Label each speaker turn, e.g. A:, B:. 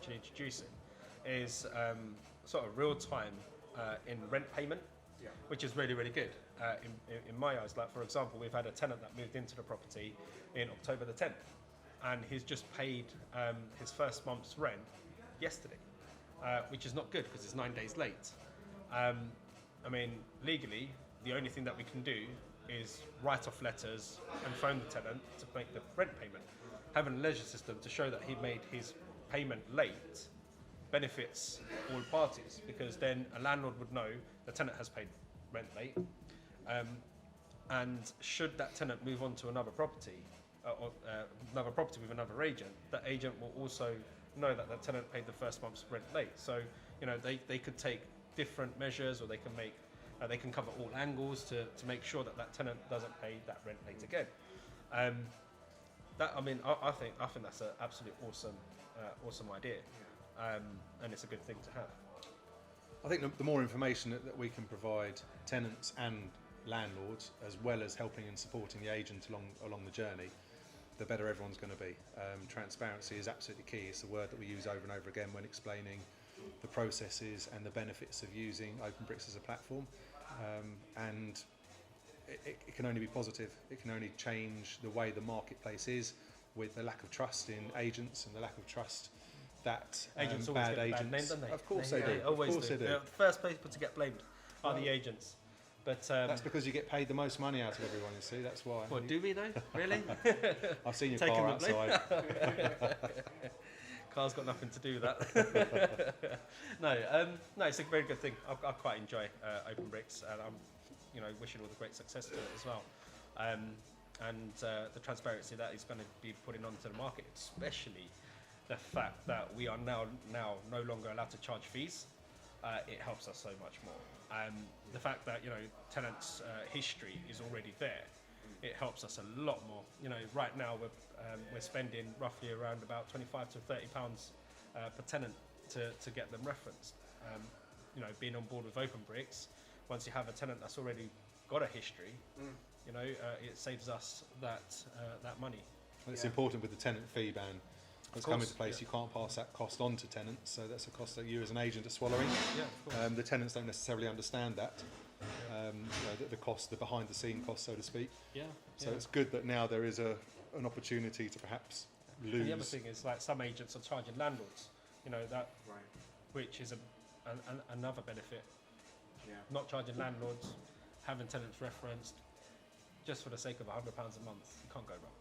A: actually introducing is sort of real time in rent payment, which is really, really good in my eyes. Like, for example, we've had a tenant that moved into the property in October the 10th, and he's just paid his first month's rent yesterday, which is not good because it's 9 days late. I mean, legally, the only thing that we can do is write off letters and phone the tenant to make the rent payment. Having a ledger system to show that he made his payment late benefits all parties, because then a landlord would know the tenant has paid rent late, and should that tenant move on to another property or another property with another agent, that agent will also know that the tenant paid the first month's rent late. So they could take different measures, or they can make they can cover all angles to make sure that that tenant doesn't pay that rent late again. I think that's an absolute awesome idea, and it's a good thing to have.
B: I think the more information that we can provide tenants and landlords, as well as helping and supporting the agent along the journey, the better everyone's going to be. Transparency is absolutely key. It's a word that we use over and over again when explaining the processes and the benefits of using Openbricks as a platform, and it can only be positive. It can only change the way the marketplace is, with the lack of trust in agents and the lack of trust that
A: agents
B: bad
A: always get
B: agents.
A: bad names, don't they?
B: Of course they do.
A: Always
B: Of course
A: do.
B: they do.
A: The first people to get blamed are the agents. But
B: that's because you get paid the most money out of everyone, you see, that's why.
A: What, do we though? Really?
B: I've seen your
A: Taking
B: car
A: the blame.
B: outside.
A: Car's got nothing to do with that. No, it's a very good thing. I quite enjoy Openbricks, and I'm wishing all the great success to it as well. And the transparency that is going to be putting onto the market, especially the fact that we are now no longer allowed to charge fees, it helps us so much more. The fact that tenants' history is already there, it helps us a lot more. Right now we're spending roughly around about 25 to 30 pounds per tenant to get them referenced. Being on board with Openbricks, once you have a tenant that's already got a history, it saves us that money.
B: And it's important with the tenant fee ban that's come into place. You can't pass that cost on to tenants, so that's a cost that you as an agent are swallowing.
A: Yeah, of course.
B: The tenants don't necessarily understand that, the cost, the behind the scene cost, so to speak.
A: Yeah.
B: So it's good that now there is an opportunity to perhaps lose.
A: And the other thing is, like, some agents are charging landlords, which is another benefit.
C: Yeah.
A: Not charging landlords, having tenants referenced, just for the sake of £100 a month, you can't go wrong.